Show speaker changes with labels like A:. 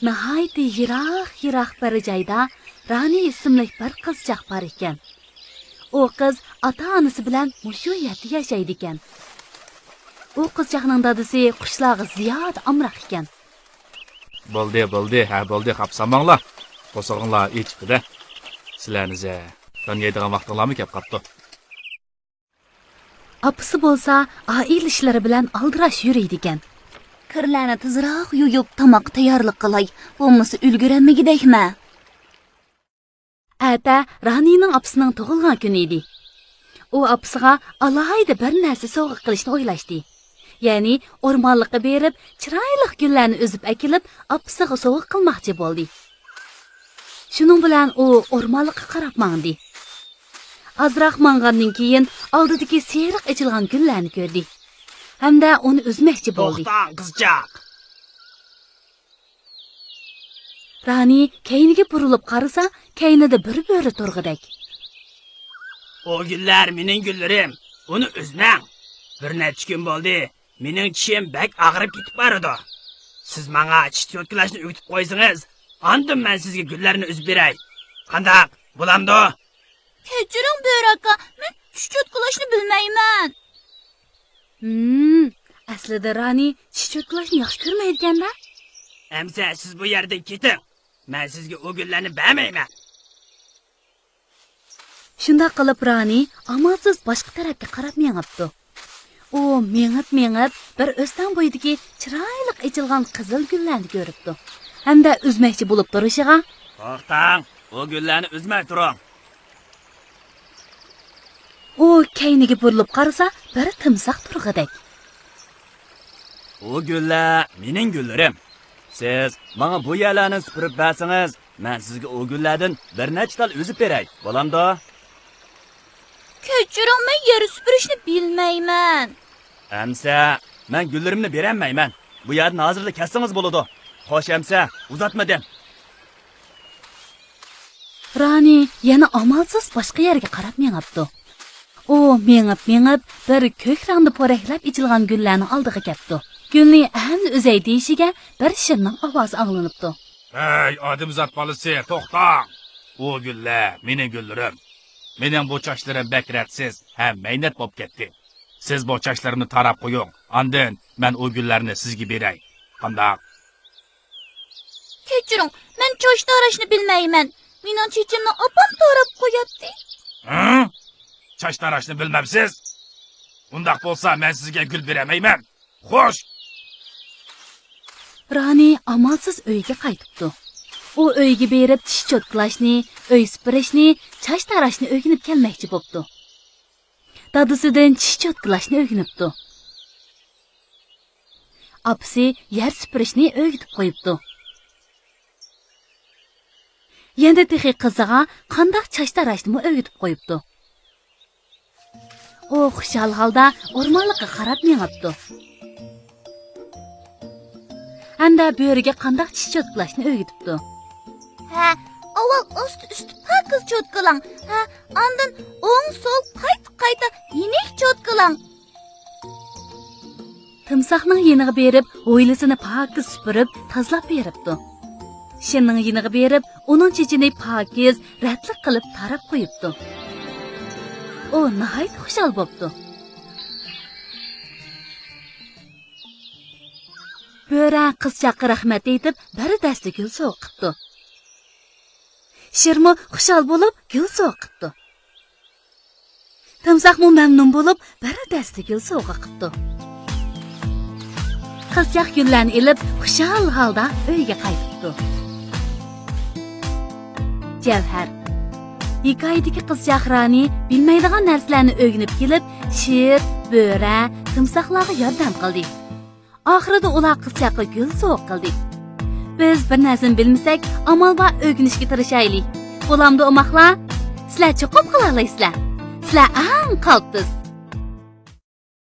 A: Nihoyat yiroq bir joyda Rani ismli bir qizchaq bor ekan. O qiz ota-onasi bilan mushu yerda yashaydi ekan. U qizchaqning dadasi qushlog'i ziyod amroq ekan.
B: Bo'ldi, bo'ldi, qapsamanglar. Qo'sog'inglar echibdi-da. Sizlarnize ben yeydigan vaqtinglarmi kelib qapti.
A: Apisi bo'lsa, oil ishlari bilan aldirash yuriydi ekan.
C: Kirlarni tezroq yuyib, tomoq tayyorlik qilay. Bo'lmasa ulgurolmagidekmi?
A: Ata Ranining apisining tug'ilgan kuni edi. U apisiga alohida bir narsa sovg'a qilishni o'ylashdi. Ya'ni o'rmonlikqa berib, chiroyli gullarni o'zib akilib, apisiga sovg'a qilmoqchi bo'ldi. Shuning bilan u o'rmonlikqa qarab mangdi. Azroq mangandan keyin oldidagi seriq ichilgan gullarni ko'rdi. Hamda uni o'zmoqchi bo'ldi.
D: To'xtang, qizchaq.
A: Rani keyniga burilib qarasa, keynida bir bo'ri turg'idek.
D: O gullar mening gullarim. Uni o'zmang. Bir necha kun bo'ldi. Mening tishim bak og'rib ketib boradi. Siz menga tish cho'tkilashni o'rgatib qo'ysangiz, ondan men sizga gullarni o'zib beray. Qandoq? Bo'lamdi?
C: Kechiring Bo'raka, men tish cho'tkilashni bilmayman.
A: Aslida Rani tish cho'tkilashni yaxshi ko'rmaydi-da.
D: Amsa siz bu yerdan keting. Men sizga o gullarni bermayman.
A: Shunda qilib Rani amalsiz boshqa tarafga qarab mengibdi. U mengib bir o'stan bo'yidagi chiroyli ichilgan qizil gullarni ko'ribdi. Hamda uzmoqchi bo'lib turishiga,
D: "To'xtang, o gullarni uzmay turing."
A: u keyniga burilib qarasa, bir timsoq turg'idek.
D: O gullar mening gullarim. Siz menga bu yerlarni supurib bersangiz, men sizga o gullardan bir necha tal o'zib beray. Bo'lamdi?
C: Kechiring, men yer supurishni bilmayman.
D: Amsa, men gullarimni berolmayman. Bu yerni hozirda kessangiz bo'ladi. Xo'sh amsa, uzatmadim.
A: Rani yana amalsiz boshqa yerga qarab mengibdi. U mengib bir ko'k rangda po'raklab ichilgan gullarni oldiga keldi. Gulni endi o'zay deyishiga bir shinning ovozi anglanibdi.
B: Hey, odamzod bolasi, to'xtang. O gullar mening gullarim. Mening bu chochlarim bakratsiz, ham maynat bo'lib ketdi. Siz bu chochlarimni tarab qo'ying. Ondan men o gullarni sizga beray. Qandoq?
C: Kechiring, men choch tarashni bilmayman. Mening chechimni opam tarab qo'yapti.
B: Choch tarashni bilmabsiz? Undaq bo'lsa men sizga gul beramayman. Xo'sh.
A: Rani amalsiz uyga qaytibdi. U uyga berib tish cho'tkilashni, uy supurishni, choch tarashni o'rganib kelmoqchi bo'pti. Dadasidan tish cho'tkilashni o'rganibdi. Apisi yer supurishni o'rgatib qo'yibdi. Endi texi qiziga qanday choch tarashni o'rgatib qo'yibdi. U xushal holda o'rmonlikqa qarab mengibdi. Hamda bo'riga qanday tish cho'tkilashni o'rgatibdi.
C: Ha, avval ust ho'kiz cho'tkilang. Ha, ondan o'ng so'l qayta yenik cho'tkilang.
A: Timsoqning yeniga berib, o'ylisini pokiz supurib, tozalab beribdi. Shinning yeniga berib, uning chechini pokiz, ratlik qilib tarab qo'yibdi. U nihoyat xushal bo'pti. Bo'ra qizchaqa rahmat aytib, bir dasta gul so'qibdi. Shirmo xushal bo'lib, gul so'qibdi. Timsoqmo mamnun bo'lib, bir dasta gul sovg'a qildi. Qizchaq gullarni ilib, xushal holda uyga qaytibdi. Javhar hikoyadagi qizchaq Rani bilmaydigan narsalarni o'rganib kelib, shir, bo'ra, timsoqlarga yordam qildi. Oxirida ular qizchaqqa gul sovg'a qildi. Biz bir narsani bilmasak, amal va o'rganishga tirishaylik. Bo'lamdi o'moqlar? Sizlar cho'qib qila olasizlar. Sizlar eng qalbsiz.